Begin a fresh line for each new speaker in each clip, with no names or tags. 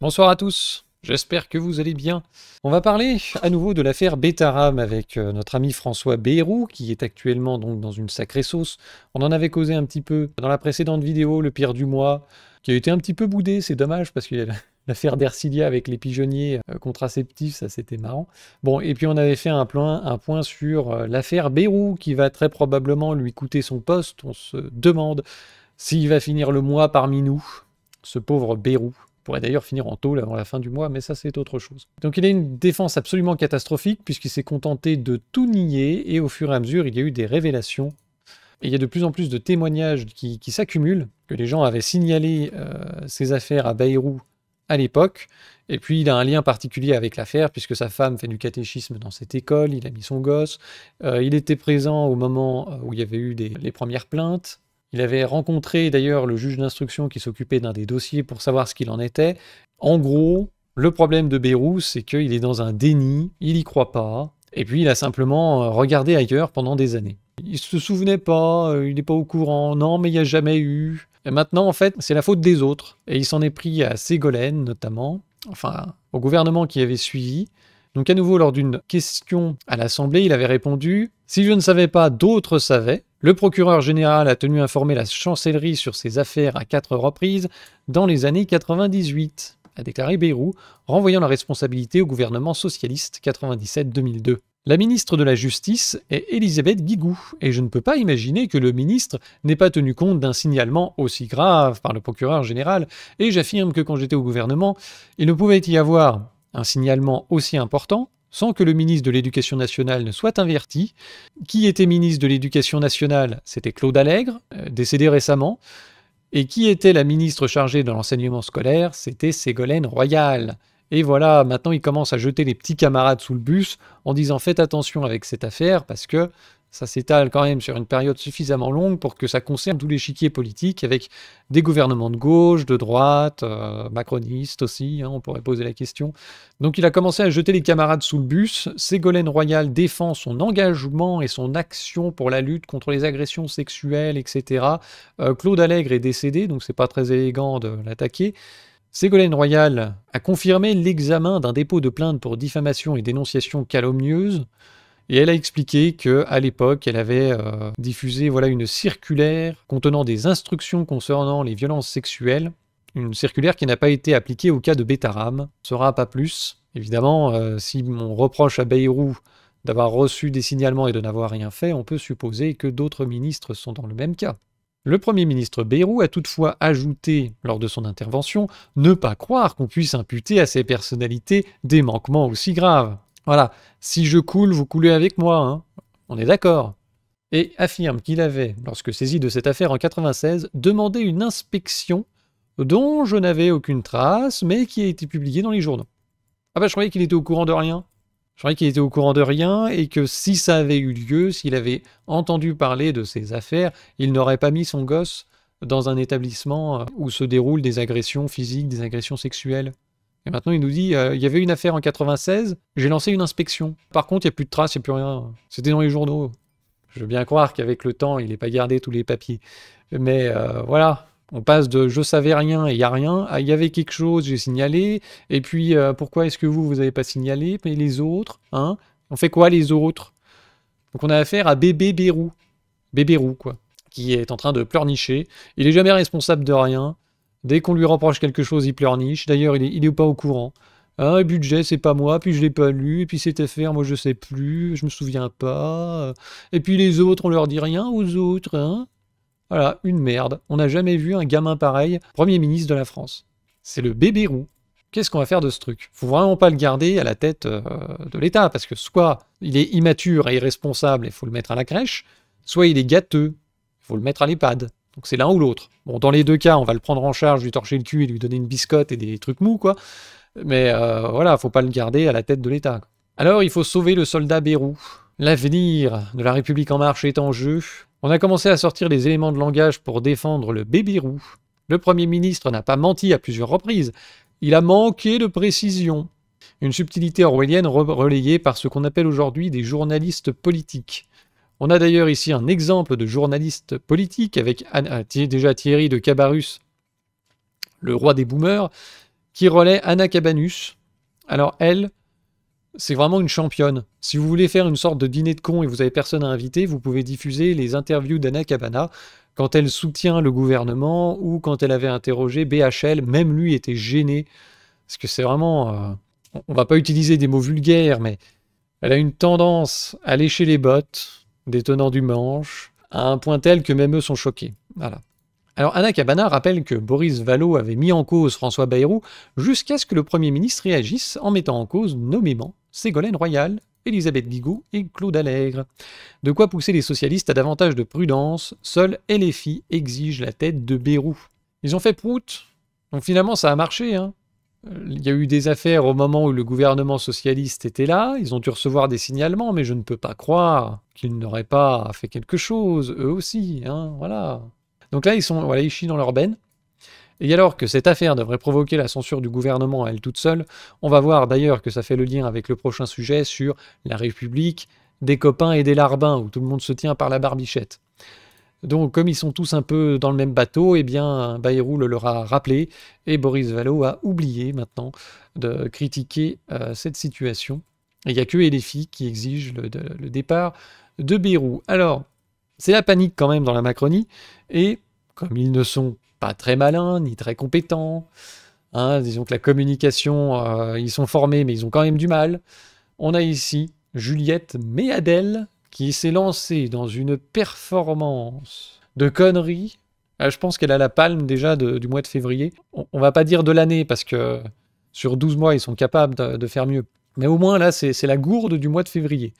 Bonsoir à tous, j'espère que vous allez bien. On va parler à nouveau de l'affaire Betaram avec notre ami François Bayrou, qui est actuellement donc dans une sacrée sauce. On en avait causé un petit peu dans la précédente vidéo, le pire du mois, qui a été un petit peu boudé, c'est dommage parce qu'il y a l'affaire d'Ercilia avec les pigeonniers contraceptifs, ça c'était marrant. Bon, et puis on avait fait un point sur l'affaire Bayrou, qui va très probablement lui coûter son poste. On se demande s'il va finir le mois parmi nous, ce pauvre Bayrou. Pourrait d'ailleurs finir en tôle avant la fin du mois, mais ça c'est autre chose. Donc il a une défense absolument catastrophique, puisqu'il s'est contenté de tout nier, et au fur et à mesure il y a eu des révélations. Et il y a de plus en plus de témoignages qui s'accumulent, que les gens avaient signalé ces affaires à Bayrou à l'époque, et puis il a un lien particulier avec l'affaire, puisque sa femme fait du catéchisme dans cette école, il a mis son gosse, il était présent au moment où il y avait eu les premières plaintes. Il avait rencontré d'ailleurs le juge d'instruction qui s'occupait d'un des dossiers pour savoir ce qu'il en était. En gros, le problème de Bayrou, c'est qu'il est dans un déni, il y croit pas, et puis il a simplement regardé ailleurs pendant des années. Il se souvenait pas, il n'est pas au courant, non mais il n'y a jamais eu. Et maintenant, en fait, c'est la faute des autres. Et il s'en est pris à Ségolène, notamment, enfin, au gouvernement qui avait suivi. Donc à nouveau, lors d'une question à l'Assemblée, il avait répondu « Si je ne savais pas, d'autres savaient ». Le procureur général a tenu informer la chancellerie sur ces affaires à 4 reprises dans les années 98, a déclaré Bayrou, renvoyant la responsabilité au gouvernement socialiste 97-2002. La ministre de la Justice est Elisabeth Guigou, et je ne peux pas imaginer que le ministre n'ait pas tenu compte d'un signalement aussi grave par le procureur général, et j'affirme que quand j'étais au gouvernement, il ne pouvait y avoir un signalement aussi important sans que le ministre de l'Éducation nationale ne soit averti. Qui était ministre de l'Éducation nationale? C'était Claude Allègre, décédé récemment. Et qui était la ministre chargée de l'enseignement scolaire? C'était Ségolène Royal. Et voilà, maintenant il commence à jeter les petits camarades sous le bus en disant faites attention avec cette affaire parce que ça s'étale quand même sur une période suffisamment longue pour que ça concerne tout l'échiquier politique avec des gouvernements de gauche, de droite, macronistes aussi, hein, on pourrait poser la question. Donc il a commencé à jeter les camarades sous le bus. Ségolène Royal défend son engagement et son action pour la lutte contre les agressions sexuelles, etc. Claude Allègre est décédé, donc c'est pas très élégant de l'attaquer. Ségolène Royal a confirmé l'examen d'un dépôt de plainte pour diffamation et dénonciation calomnieuse. Et elle a expliqué qu'à l'époque, elle avait diffusé une circulaire contenant des instructions concernant les violences sexuelles. Une circulaire qui n'a pas été appliquée au cas de Betaram. Ce sera pas plus. Évidemment, si on reproche à Bayrou d'avoir reçu des signalements et de n'avoir rien fait, on peut supposer que d'autres ministres sont dans le même cas. Le Premier ministre Bayrou a toutefois ajouté, lors de son intervention, ne pas croire qu'on puisse imputer à ces personnalités des manquements aussi graves. Voilà, si je coule, vous coulez avec moi, hein. On est d'accord. Et affirme qu'il avait, lorsque saisi de cette affaire en 96, demandé une inspection dont je n'avais aucune trace, mais qui a été publiée dans les journaux. Ah bah je croyais qu'il était au courant de rien. Je croyais qu'il était au courant de rien et que si ça avait eu lieu, s'il avait entendu parler de ces affaires, il n'aurait pas mis son gosse dans un établissement où se déroulent des agressions physiques, des agressions sexuelles. Et maintenant, il nous dit, il y avait une affaire en 96, j'ai lancé une inspection. Par contre, il n'y a plus de traces, il n'y a plus rien. C'était dans les journaux. Je veux bien croire qu'avec le temps, il n'ait pas gardé tous les papiers. Mais voilà, on passe de je savais rien et il n'y a rien à il y avait quelque chose, j'ai signalé. Et puis, pourquoi est-ce que vous n'avez pas signalé? Mais les autres, hein? On fait quoi les autres? Donc on a affaire à Bébé Bayrou. Bébé Roux, quoi. Qui est en train de pleurnicher. Il n'est jamais responsable de rien. Dès qu'on lui reproche quelque chose, il pleurniche. D'ailleurs, il est pas au courant. Ah, le budget, c'est pas moi, puis je l'ai pas lu, et puis cette affaire, moi je sais plus, je me souviens pas. Et puis les autres, on leur dit rien aux autres, hein. Voilà, une merde. On n'a jamais vu un gamin pareil, Premier ministre de la France. C'est le Bébé Roux. Qu'est-ce qu'on va faire de ce truc? Faut vraiment pas le garder à la tête de l'État, parce que soit il est immature et irresponsable, et il faut le mettre à la crèche, soit il est gâteux, il faut le mettre à l'EHPAD. Donc c'est l'un ou l'autre. Bon, dans les deux cas, on va le prendre en charge, lui torcher le cul et lui donner une biscotte et des trucs mous, quoi. Mais voilà, faut pas le garder à la tête de l'État. Alors, il faut sauver le soldat Bayrou. L'avenir de la République en marche est en jeu. On a commencé à sortir des éléments de langage pour défendre le Bébé Roux. Le Premier ministre n'a pas menti à plusieurs reprises. Il a manqué de précision. Une subtilité orwellienne relayée par ce qu'on appelle aujourd'hui des journalistes politiques. On a d'ailleurs ici un exemple de journaliste politique avec déjà Thierry de Cabarrus, le roi des boomers, qui relaie Anna Cabanus. Alors elle, c'est vraiment une championne. Si vous voulez faire une sorte de dîner de cons et vous avez personne à inviter, vous pouvez diffuser les interviews d'Anna Cabana quand elle soutient le gouvernement ou quand elle avait interrogé BHL. Même lui était gêné. Parce que c'est vraiment... on va pas utiliser des mots vulgaires, mais elle a une tendance à lécher les bottes des tenants du manche, à un point tel que même eux sont choqués. Voilà. Alors Anna Cabana rappelle que Boris Vallaud avait mis en cause François Bayrou jusqu'à ce que le Premier ministre réagisse en mettant en cause nommément Ségolène Royal, Elisabeth Guigou et Claude Allègre. De quoi pousser les socialistes à davantage de prudence, seul LFI exige la tête de Bayrou. Ils ont fait prout, donc finalement ça a marché. Il y a eu des affaires au moment où le gouvernement socialiste était là, ils ont dû recevoir des signalements, mais je ne peux pas croire qu'ils n'auraient pas fait quelque chose, eux aussi, voilà. Donc là, ils chient dans leur benne. Et alors que cette affaire devrait provoquer la censure du gouvernement à elle toute seule, on va voir d'ailleurs que ça fait le lien avec le prochain sujet sur la République des copains et des larbins, où tout le monde se tient par la barbichette. Donc comme ils sont tous un peu dans le même bateau, eh bien Bayrou le leur a rappelé, et Boris Vallaud a oublié maintenant de critiquer cette situation. Et il n'y a que LFI qui exige le départ de Bayrou. Alors, c'est la panique quand même dans la Macronie, et comme ils ne sont pas très malins, ni très compétents, disons que la communication, ils sont formés, mais ils ont quand même du mal, on a ici Juliette Méadel, qui s'est lancée dans une performance de conneries. Je pense qu'elle a la palme déjà du mois de février. On va pas dire de l'année, parce que sur 12 mois, ils sont capables de faire mieux. Mais au moins, là, c'est la gourde du mois de février.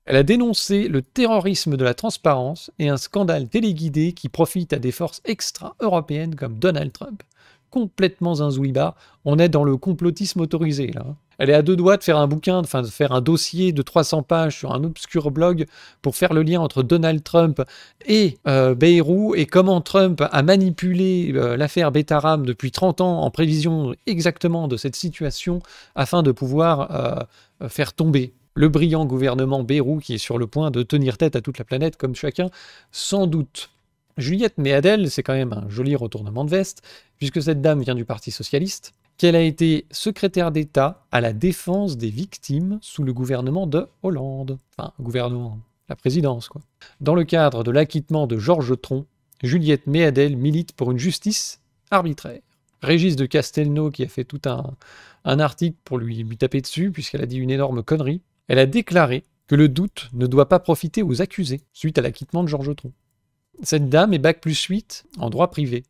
Elle a dénoncé le terrorisme de la transparence et un scandale téléguidé qui profite à des forces extra-européennes comme Donald Trump. Complètement zinzouiba, on est dans le complotisme autorisé, là. Elle est à deux doigts de faire un bouquin, de faire un dossier de 300 pages sur un obscur blog pour faire le lien entre Donald Trump et Bayrou et comment Trump a manipulé l'affaire Betaram depuis 30 ans en prévision exactement de cette situation afin de pouvoir faire tomber le brillant gouvernement Bayrou qui est sur le point de tenir tête à toute la planète comme chacun sans doute. Juliette Méadel, c'est quand même un joli retournement de veste, puisque cette dame vient du Parti socialiste, qu'elle a été secrétaire d'État à la défense des victimes sous le gouvernement de Hollande. Enfin, gouvernement, la présidence, quoi. Dans le cadre de l'acquittement de Georges Tron, Juliette Méadel milite pour une justice arbitraire. Régis de Castelnau, qui a fait tout un article pour lui taper dessus, puisqu'elle a dit une énorme connerie, elle a déclaré que le doute ne doit pas profiter aux accusés suite à l'acquittement de Georges Tron. Cette dame est bac+8 en droit privé.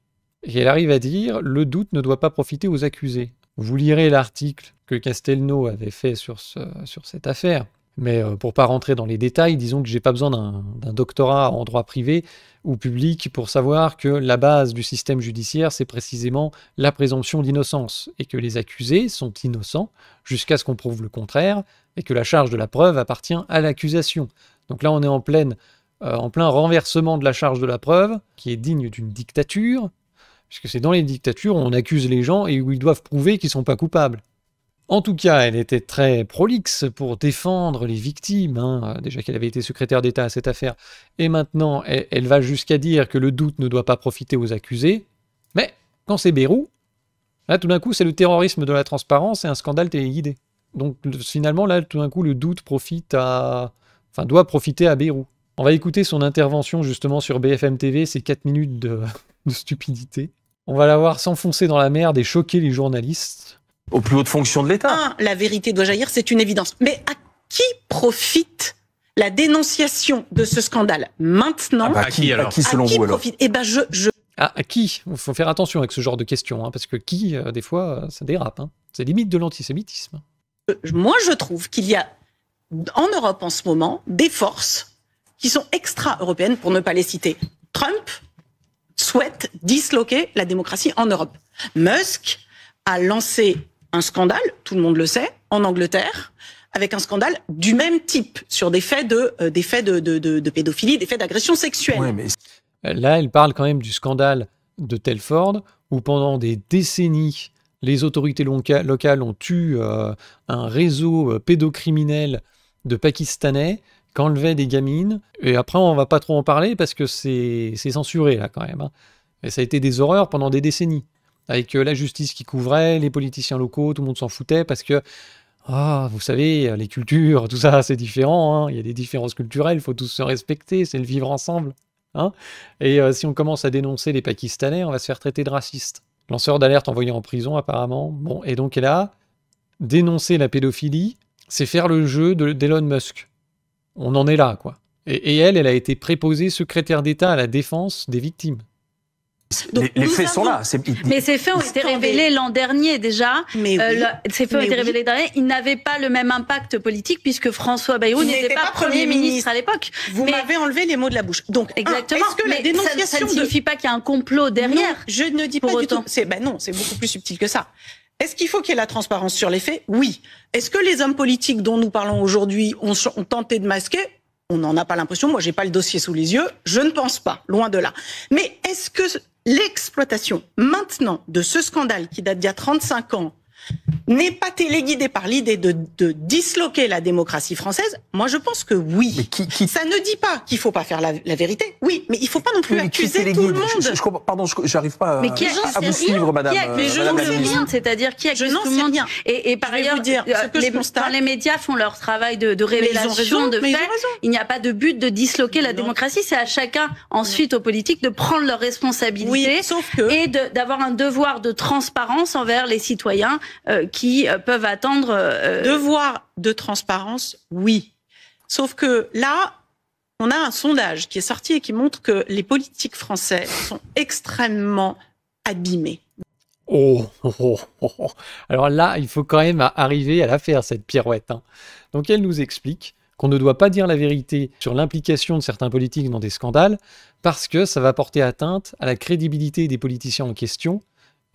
Et elle arrive à dire « le doute ne doit pas profiter aux accusés ». Vous lirez l'article que Castelnau avait fait sur cette affaire. Mais pour pas rentrer dans les détails, disons que j'ai pas besoin d'un doctorat en droit privé ou public pour savoir que la base du système judiciaire, c'est précisément la présomption d'innocence, et que les accusés sont innocents jusqu'à ce qu'on prouve le contraire, et que la charge de la preuve appartient à l'accusation. Donc là, on est en plein renversement de la charge de la preuve, qui est digne d'une dictature, puisque c'est dans les dictatures où on accuse les gens et où ils doivent prouver qu'ils ne sont pas coupables. En tout cas, elle était très prolixe pour défendre les victimes, déjà qu'elle avait été secrétaire d'État à cette affaire, et maintenant elle va jusqu'à dire que le doute ne doit pas profiter aux accusés, mais quand c'est Bayrou, là tout d'un coup c'est le terrorisme de la transparence et un scandale téléguidé. Donc finalement là tout d'un coup le doute doit profiter à Bayrou. On va écouter son intervention justement sur BFM TV, ces 4 minutes de stupidité. On va la voir s'enfoncer dans la merde et choquer les journalistes.
Aux plus hautes fonctions de l'État.
La vérité doit jaillir, c'est une évidence. Mais à qui profite la dénonciation de ce scandale maintenant?
À qui selon vous alors?
Eh ben
À qui? Il faut faire attention avec ce genre de questions, parce que qui, des fois, ça dérape. C'est limite de l'antisémitisme.
Moi, je trouve qu'il y a en Europe en ce moment des forces qui sont extra-européennes, pour ne pas les citer. Trump souhaite disloquer la démocratie en Europe. Musk a lancé un scandale, tout le monde le sait, en Angleterre, avec un scandale du même type, sur des faits de pédophilie, des faits d'agression sexuelle.
Ouais, mais...
Là, elle parle quand même du scandale de Telford, où pendant des décennies, les autorités locales ont eu un réseau pédocriminel de Pakistanais qui enlevaient des gamines. Et après, on va pas trop en parler parce que c'est censuré, là, quand même. Et ça a été des horreurs pendant des décennies. avec la justice qui couvrait, les politiciens locaux, tout le monde s'en foutait parce que, vous savez, les cultures, tout ça, c'est différent, hein. Il y a des différences culturelles, il faut tous se respecter, c'est le vivre ensemble. Hein. Et si on commence à dénoncer les Pakistanais, on va se faire traiter de racistes. Lanceur d'alerte envoyé en prison, apparemment. Bon, et donc là, dénoncer la pédophilie, c'est faire le jeu d'Elon Musk. On en est là, quoi. Et elle a été préposée secrétaire d'État à la défense des victimes.
Donc, les faits sont là.
Mais ces faits ont été révélés l'an dernier déjà. Ces faits ont été révélés l'an dernier. Ils n'avaient pas le même impact politique puisque François Bayrou n'était pas Premier ministre à l'époque.
Vous m'avez enlevé les mots de la bouche. Donc,
exactement.
Est-ce que la dénonciation
ça ne signifie pas qu'il y a un complot derrière?
Non, je ne dis pas du tout. Non, c'est beaucoup plus subtil que ça. Est-ce qu'il faut qu'il y ait la transparence sur les faits? Oui. Est-ce que les hommes politiques dont nous parlons aujourd'hui ont tenté de masquer? On n'en a pas l'impression. Moi, j'ai pas le dossier sous les yeux. Je ne pense pas. Loin de là. Mais est-ce que l'exploitation, maintenant, de ce scandale qui date d'il y a 35 ans, n'est pas téléguidée par l'idée de disloquer la démocratie française? Moi, je pense que oui. Mais ça ne dit pas qu'il ne faut pas faire la vérité. Oui, mais il ne faut pas non plus accuser tout le monde.
Pardon, j'arrive pas à vous suivre, madame.
Mais je n'en sais rien. C'est-à-dire qui accuse tout le monde. Et par ailleurs, quand les médias font leur travail de révélation, de faits, il n'y a pas de but de disloquer la démocratie. C'est à chacun, ensuite aux politiques, de prendre leurs responsabilités et d'avoir un devoir de transparence envers les citoyens qui peuvent attendre...
Devoir de transparence, oui. Sauf que là, on a un sondage qui est sorti et qui montre que les politiques français sont extrêmement abîmés.
Alors là, il faut quand même arriver à la faire, cette pirouette. Hein. Donc elle nous explique qu'on ne doit pas dire la vérité sur l'implication de certains politiques dans des scandales parce que ça va porter atteinte à la crédibilité des politiciens en question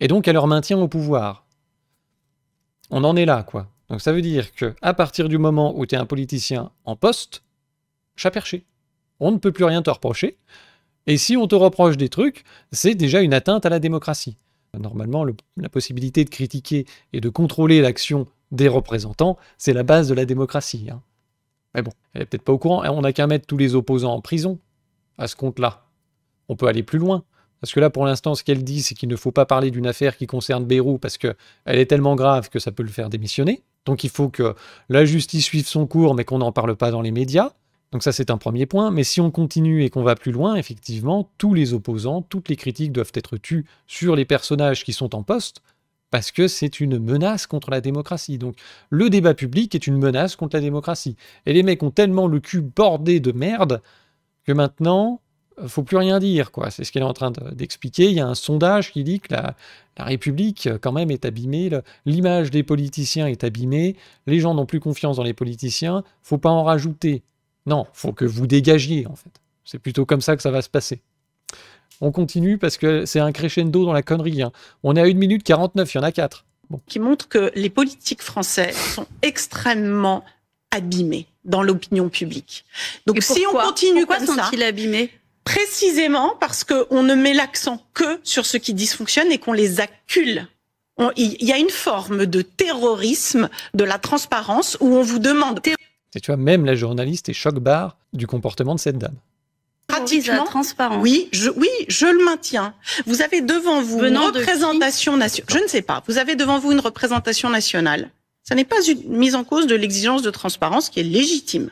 et donc à leur maintien au pouvoir. On en est là, quoi. Donc ça veut dire qu'à partir du moment où tu es un politicien en poste, chat perché. On ne peut plus rien te reprocher. Et si on te reproche des trucs, c'est déjà une atteinte à la démocratie. Normalement, la possibilité de critiquer et de contrôler l'action des représentants, c'est la base de la démocratie. Hein. Mais bon, elle n'est peut-être pas au courant. On n'a qu'à mettre tous les opposants en prison à ce compte-là. On peut aller plus loin. Parce que là, pour l'instant, ce qu'elle dit, c'est qu'il ne faut pas parler d'une affaire qui concerne Bayrou parce qu'elle est tellement grave que ça peut le faire démissionner. Donc il faut que la justice suive son cours, mais qu'on n'en parle pas dans les médias. Donc ça, c'est un premier point. Mais si on continue et qu'on va plus loin, effectivement, tous les opposants, toutes les critiques doivent être tues sur les personnages qui sont en poste parce que c'est une menace contre la démocratie. Donc le débat public est une menace contre la démocratie. Et les mecs ont tellement le cul bordé de merde que maintenant... faut plus rien dire, quoi. C'est ce qu'elle est en train d'expliquer. Il y a un sondage qui dit que la République, quand même, est abîmée. L'image des politiciens est abîmée. Les gens n'ont plus confiance dans les politiciens. Faut pas en rajouter. Non, faut que vous dégagiez, en fait. C'est plutôt comme ça que ça va se passer. On continue parce que c'est un crescendo dans la connerie. Hein. On est à 1 minute 49, il y en a 4. Bon.
Qui montre que les politiques français sont extrêmement abîmés dans l'opinion publique. Donc si on continue comme ça...
Pourquoi sont-ils abîmés ?
Précisément parce qu'on ne met l'accent que sur ce qui dysfonctionne et qu'on les accule. Il y a une forme de terrorisme de la transparence où on vous demande...
Et tu vois, même la journaliste est choc-barre du comportement de cette dame.
Pratiquement, la transparence. Oui, je le maintiens. Vous avez devant vous une représentation nationale. Je ne sais pas. Vous avez devant vous une représentation nationale. Ça n'est pas une mise en cause de l'exigence de transparence qui est légitime.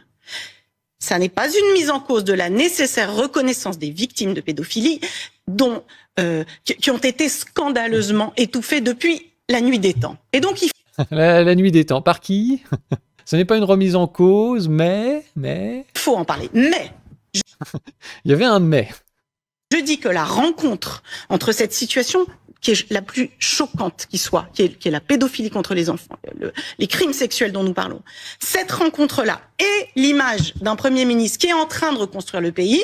Ça n'est pas une mise en cause de la nécessaire reconnaissance des victimes de pédophilie qui ont été scandaleusement étouffées depuis la nuit des temps. Et donc,
la nuit des temps. Par qui? Ce n'est pas une remise en cause, mais...
Il faut en parler. Mais...
Il y avait un mais.
Je dis que la rencontre entre cette situation qui est la plus choquante qui soit, qui est la pédophilie contre les enfants, les crimes sexuels dont nous parlons, cette rencontre-là et l'image d'un Premier ministre qui est en train de reconstruire le pays,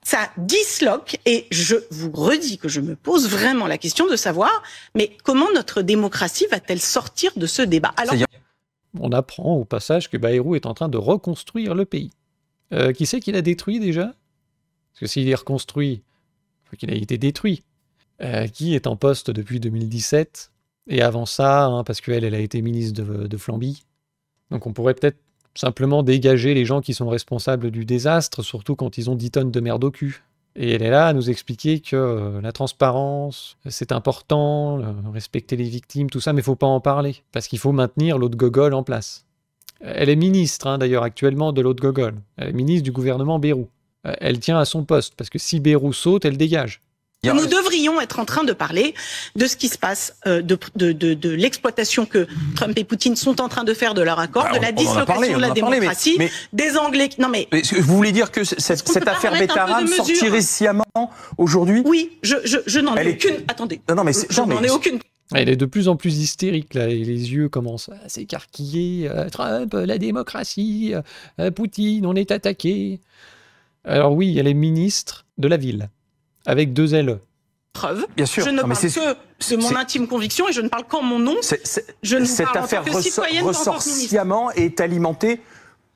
ça disloque, et je vous redis que je me pose vraiment la question de savoir, mais comment notre démocratie va-t-elle sortir de ce débat? Alors,
on apprend au passage que Bayrou est en train de reconstruire le pays. Qui c'est qu'il a détruit déjà? Parce que s'il est reconstruit, il faut qu'il ait été détruit. Qui est en poste depuis 2017, et avant ça, hein, parce qu'elle a été ministre de Flamby. Donc on pourrait peut-être simplement dégager les gens qui sont responsables du désastre, surtout quand ils ont 10 tonnes de merde au cul. Et elle est là à nous expliquer que la transparence, c'est important, respecter les victimes, tout ça, mais il ne faut pas en parler, parce qu'il faut maintenir l'eau de Gogol en place. Elle est ministre, hein, d'ailleurs, actuellement, de l'eau de Gogol. Elle est ministre du gouvernement Bayrou. Elle tient à son poste, parce que si Bayrou saute, elle dégage.
Nous devrions être en train de parler de ce qui se passe, de l'exploitation que Trump et Poutine sont en train de faire de leur accord, de la dislocation de la démocratie, des Anglais... Non mais
vous voulez dire que cette affaire Betaram sortirait sciemment aujourd'hui?
Oui, je n'en ai aucune... Attendez, je n'en ai aucune...
Elle est de plus en plus hystérique, là, et les yeux commencent à s'écarquiller. Trump, la démocratie, Poutine, on est attaqué. Alors oui, elle est ministre de la ville. Avec 2 L.
Preuve.
Bien sûr.
Je ne parle que de mon intime conviction et je ne parle qu'en mon nom. Je ne
cette
parle
affaire
en tant que citoyenne,
ressort sciemment et est alimentée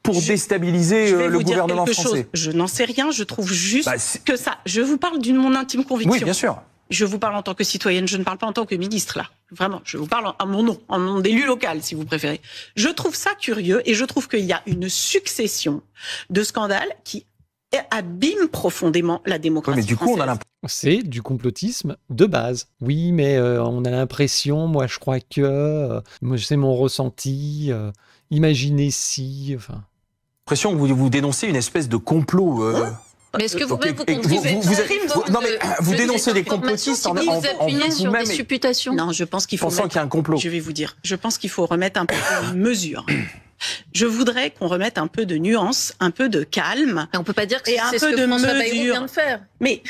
pour déstabiliser le gouvernement français.
Je n'en sais rien, je trouve juste que ça... Je vous parle de mon intime conviction.
Oui, bien sûr.
Je vous parle en tant que citoyenne, je ne parle pas en tant que ministre, là. Vraiment, je vous parle en nom d'élu local, si vous préférez. Je trouve ça curieux et je trouve qu'il y a une succession de scandales qui abîme profondément la démocratie
mais du coup,
française.
C'est du complotisme de base. Oui, mais on a l'impression, moi je crois que, c'est mon ressenti, imaginez si, enfin...
L'impression que vous dénoncez une espèce de complot...
Mais est-ce que vous-même
vous dénoncez des complotistes en
vous appuyez sur des supputations?
Non, je pense qu'il faut...
Pensant qu'il y a un complot.
Je vais vous dire, je pense qu'il faut remettre un peu de mesure. Je voudrais qu'on remette un peu de nuance, un peu de calme.
Et on peut pas dire que
c'est ce que François Bayrou vient
de faire.
Mais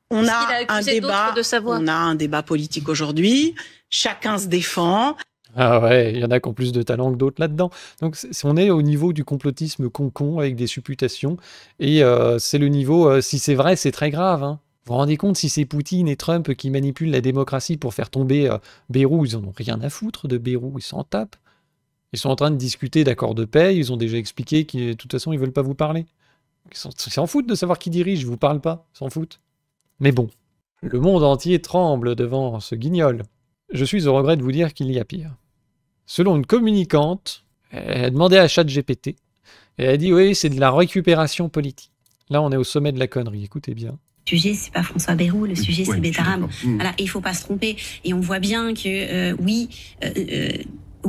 on a un débat politique aujourd'hui. Chacun se défend.
Ah ouais, il y en a qui ont plus de talent que d'autres là-dedans. Donc on est au niveau du complotisme con avec des supputations. Et c'est le niveau, si c'est vrai, c'est très grave. Hein. Vous vous rendez compte, si c'est Poutine et Trump qui manipulent la démocratie pour faire tomber Bayrou, ils en ont rien à foutre de Bayrou, ils s'en tapent. Ils sont en train de discuter d'accords de paix, ils ont déjà expliqué que de toute façon, ils veulent pas vous parler. Ils s'en foutent de savoir qui dirige, ils vous parlent pas, ils s'en foutent. Mais bon, le monde entier tremble devant ce guignol. Je suis au regret de vous dire qu'il y a pire. Selon une communicante, elle a demandé à ChatGPT, et elle a dit « Oui, c'est de la récupération politique ». Là, on est au sommet de la connerie, écoutez bien.
Le sujet, c'est pas François Bayrou, le sujet, c'est Betaram. Voilà, il faut pas se tromper. Et on voit bien que, oui,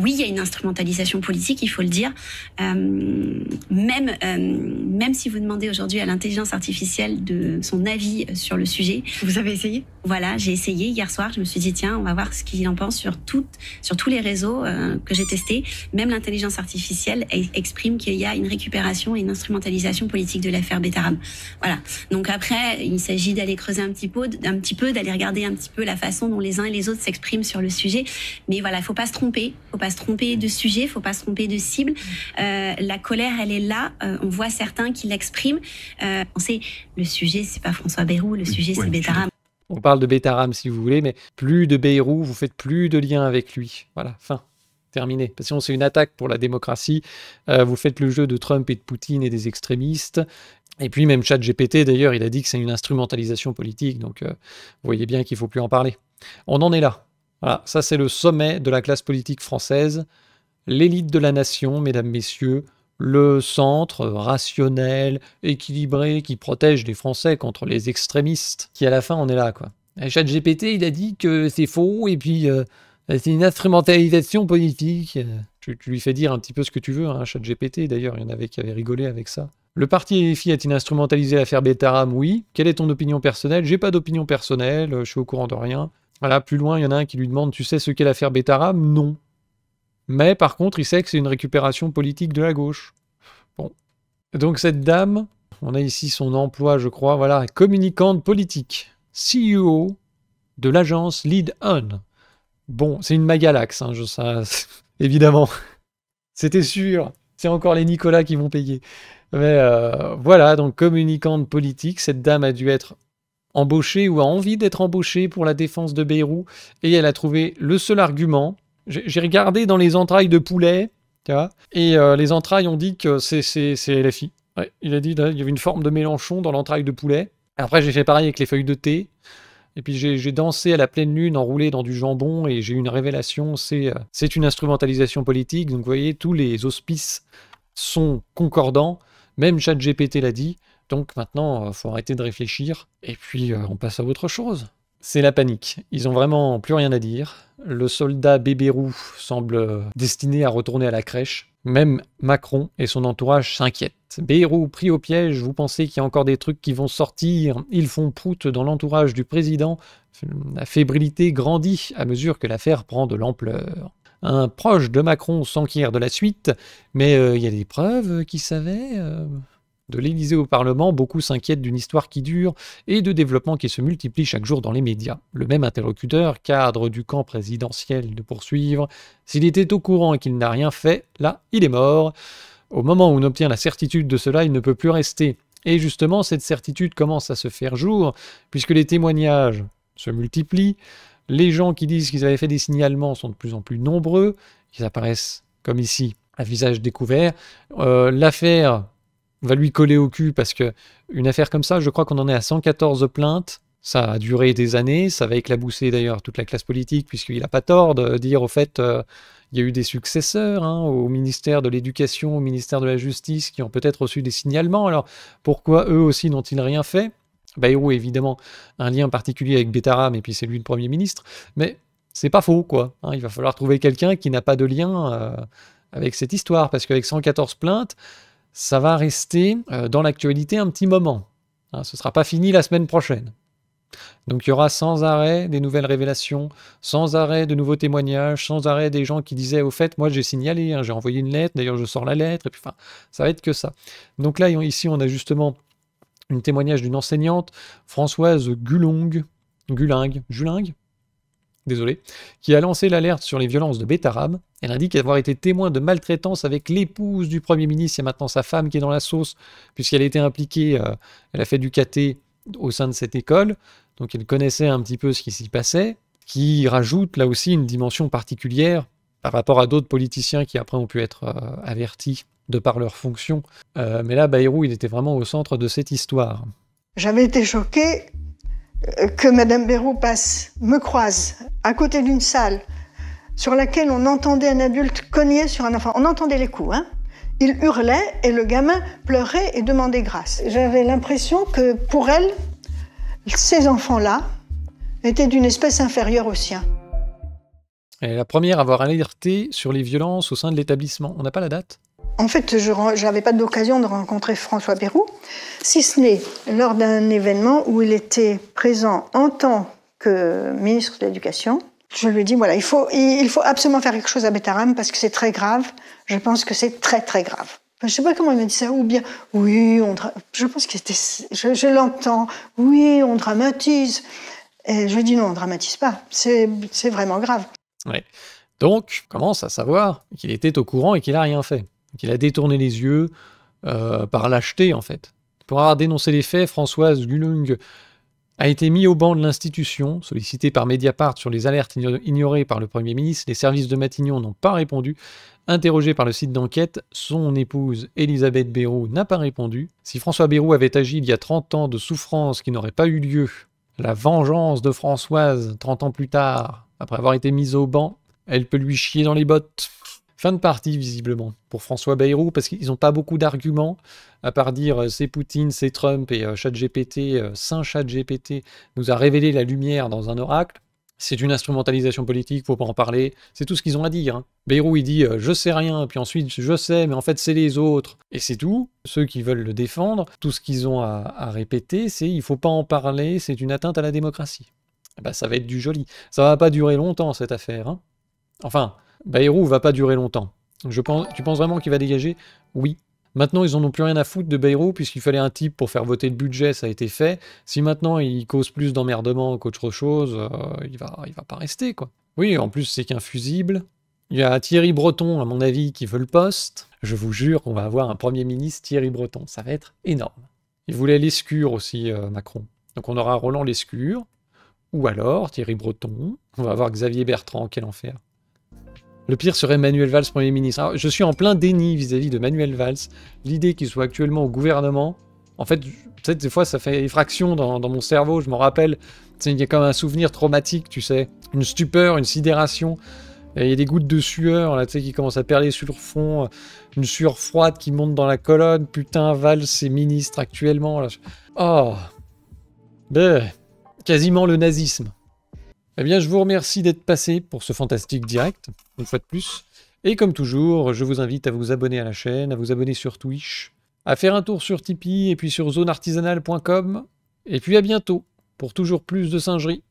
il y a une instrumentalisation politique, il faut le dire. Même si vous demandez aujourd'hui à l'intelligence artificielle de son avis sur le sujet. Vous avez essayé? Voilà, j'ai essayé hier soir. Je me suis dit, tiens, on va voir ce qu'il en pense sur tous les réseaux que j'ai testés. Même l'intelligence artificielle exprime qu'il y a une récupération et une instrumentalisation politique de l'affaire Betaram. Voilà. Donc après, il s'agit d'aller creuser un petit peu, d'aller regarder un petit peu la façon dont les uns et les autres s'expriment sur le sujet. Mais voilà, il faut pas se tromper. Faut pas se tromper de sujet, faut pas se tromper de cible. La colère, elle est là. On voit certains qui l'expriment. On sait, le sujet, c'est pas François Bayrou, le sujet, c'est Betaram.
On parle de Betaram si vous voulez, mais plus de Bayrou, vous faites plus de lien avec lui. Voilà, fin. Terminé. Parce que c'est une attaque pour la démocratie. Vous faites le jeu de Trump et de Poutine et des extrémistes. Et puis même ChatGPT, d'ailleurs, il a dit que c'est une instrumentalisation politique. Donc vous voyez bien qu'il ne faut plus en parler. On en est là. Voilà, ça c'est le sommet de la classe politique française. L'élite de la nation, mesdames, messieurs. Le centre rationnel, équilibré, qui protège les Français contre les extrémistes. Qui à la fin, on est là, quoi. ChatGPT, il a dit que c'est faux, et puis c'est une instrumentalisation politique. Tu lui fais dire un petit peu ce que tu veux, hein, ChatGPT, d'ailleurs, il y en avait qui avaient rigolé avec ça. Le parti LFI a-t-il instrumentalisé l'affaire Betaram? Oui. Quelle est ton opinion personnelle? J'ai pas d'opinion personnelle, je suis au courant de rien. Voilà, plus loin, il y en a un qui lui demande, tu sais ce qu'est l'affaire Betaram? Non. Mais par contre, il sait que c'est une récupération politique de la gauche. Bon. Donc cette dame, on a ici son emploi, je crois, voilà, communicante politique, CEO de l'agence Lead On. Bon, c'est une Magalax, hein, évidemment. C'était sûr. C'est encore les Nicolas qui vont payer. Mais voilà, donc communicante politique, cette dame a dû être embauchée ou a envie d'être embauchée pour la défense de Bayrou, et elle a trouvé le seul argument. J'ai regardé dans les entrailles de poulet, tu vois, et les entrailles ont dit que c'est LFI. Ouais, il a dit, là, il y avait une forme de Mélenchon dans l'entraille de poulet. Après, j'ai fait pareil avec les feuilles de thé. Et puis j'ai dansé à la pleine lune, enroulé dans du jambon, et j'ai eu une révélation, c'est une instrumentalisation politique. Donc vous voyez, tous les auspices sont concordants. Même ChatGPT l'a dit. Donc maintenant, faut arrêter de réfléchir, et puis on passe à autre chose. C'est la panique. Ils ont vraiment plus rien à dire. Le soldat Bébérou semble destiné à retourner à la crèche. Même Macron et son entourage s'inquiètent. Bayrou pris au piège, vous pensez qu'il y a encore des trucs qui vont sortir? Ils font prout dans l'entourage du président. La fébrilité grandit à mesure que l'affaire prend de l'ampleur. Un proche de Macron s'enquiert de la suite, mais il y a des preuves qui savaient... De l'Élysée au Parlement, beaucoup s'inquiètent d'une histoire qui dure et de développements qui se multiplient chaque jour dans les médias. Le même interlocuteur, cadre du camp présidentiel de poursuivre, s'il était au courant et qu'il n'a rien fait, là, il est mort. Au moment où on obtient la certitude de cela, il ne peut plus rester. Et justement, cette certitude commence à se faire jour, puisque les témoignages se multiplient, les gens qui disent qu'ils avaient fait des signalements sont de plus en plus nombreux, ils apparaissent, comme ici, à visage découvert. L'affaire va lui coller au cul parce que une affaire comme ça, je crois qu'on en est à 114 plaintes. Ça a duré des années, ça va éclabousser d'ailleurs toute la classe politique puisqu'il n'a pas tort de dire au fait il y a eu des successeurs au ministère de l'Éducation, au ministère de la Justice qui ont peut-être reçu des signalements. Alors pourquoi eux aussi n'ont-ils rien fait? Bayrou évidemment un lien particulier avec Bétaram et puis c'est lui le Premier ministre, mais c'est pas faux quoi. Il va falloir trouver quelqu'un qui n'a pas de lien avec cette histoire parce qu'avec 114 plaintes, ça va rester dans l'actualité un petit moment. Ce ne sera pas fini la semaine prochaine. Donc il y aura sans arrêt des nouvelles révélations, sans arrêt de nouveaux témoignages, sans arrêt des gens qui disaient au fait, moi j'ai signalé, j'ai envoyé une lettre, d'ailleurs je sors la lettre, et puis enfin, ça va être que ça. Donc là, ici, on a justement un témoignage d'une enseignante, Françoise Gulingue, désolé, qui a lancé l'alerte sur les violences de Bétaram. Elle indique avoir été témoin de maltraitance avec l'épouse du Premier ministre, il y a maintenant sa femme qui est dans la sauce, puisqu'elle a été impliquée, elle a fait du caté au sein de cette école, donc elle connaissait un petit peu ce qui s'y passait, qui rajoute là aussi une dimension particulière par rapport à d'autres politiciens qui après ont pu être avertis de par leur fonction. Mais là, Bayrou, il était vraiment au centre de cette histoire.
J'avais été choquée que Madame Bayrou me croise à côté d'une salle sur laquelle on entendait un adulte cogner sur un enfant. On entendait les coups, Il hurlait et le gamin pleurait et demandait grâce. J'avais l'impression que pour elle, ces enfants-là étaient d'une espèce inférieure aux siens.
Elle est la première à avoir alerté sur les violences au sein de l'établissement. On n'a pas la date ?
En fait, je n'avais pas d'occasion de rencontrer François Bayrou, si ce n'est lors d'un événement où il était présent en tant que ministre de l'Éducation. Je lui ai dit, voilà, il faut absolument faire quelque chose à Bétaram parce que c'est très grave. Je pense que c'est très, très grave. Enfin, je ne sais pas comment il m'a dit ça, ou bien, oui, je pense que c'était... Je l'entends, oui, on dramatise. Et je lui ai dit, non, on ne dramatise pas, c'est vraiment grave.
Ouais. Donc, on commence à savoir qu'il était au courant et qu'il n'a rien fait. Qu'il a détourné les yeux par lâcheté, en fait. Pour avoir dénoncé les faits, Françoise Gulingue a été mis au banc de l'institution, sollicité par Mediapart sur les alertes ignorées par le Premier ministre. Les services de Matignon n'ont pas répondu. Interrogé par le site d'enquête, son épouse Elisabeth Bayrou n'a pas répondu. Si François Bayrou avait agi il y a 30 ans de souffrance qui n'aurait pas eu lieu, la vengeance de Françoise, 30 ans plus tard, après avoir été mise au banc, elle peut lui chier dans les bottes. Fin de partie, visiblement, pour François Bayrou, parce qu'ils n'ont pas beaucoup d'arguments, à part dire c'est Poutine, c'est Trump et ChatGPT, Saint ChatGPT nous a révélé la lumière dans un oracle. C'est une instrumentalisation politique, faut pas en parler. C'est tout ce qu'ils ont à dire. Bayrou, il dit je sais rien, puis ensuite je sais, mais en fait c'est les autres. Et c'est tout. Ceux qui veulent le défendre, tout ce qu'ils ont à répéter, c'est il faut pas en parler, c'est une atteinte à la démocratie. Et ben, ça va être du joli. Ça va pas durer longtemps, cette affaire. Enfin, Bayrou va pas durer longtemps. Tu penses vraiment qu'il va dégager? Oui. Maintenant, ils en ont plus rien à foutre de Bayrou, puisqu'il fallait un type pour faire voter le budget, ça a été fait. Si maintenant il cause plus d'emmerdement qu'autre chose, il va pas rester, quoi. Oui, en plus, c'est qu'un fusible. Il y a Thierry Breton, à mon avis, qui veut le poste. Je vous jure qu'on va avoir un Premier ministre Thierry Breton. Ça va être énorme. Il voulait Lescure aussi, Macron. Donc on aura Roland Lescure, ou alors Thierry Breton. On va avoir Xavier Bertrand, quel enfer. Le pire serait Manuel Valls Premier ministre. Alors, je suis en plein déni vis-à-vis de Manuel Valls. L'idée qu'il soit actuellement au gouvernement, en fait, peut-être des fois ça fait effraction dans mon cerveau, je m'en rappelle. Il y a comme un souvenir traumatique, tu sais. Une stupeur, une sidération. Et il y a des gouttes de sueur, là, tu sais, qui commencent à perler sur le front. Une sueur froide qui monte dans la colonne. Putain, Valls est ministre actuellement. Là. Oh. Ben, quasiment le nazisme. Eh bien, je vous remercie d'être passé pour ce fantastique direct, une fois de plus. Et comme toujours, je vous invite à vous abonner à la chaîne, à vous abonner sur Twitch, à faire un tour sur Tipeee et puis sur zoneartisanale.com. Et puis à bientôt pour toujours plus de singerie.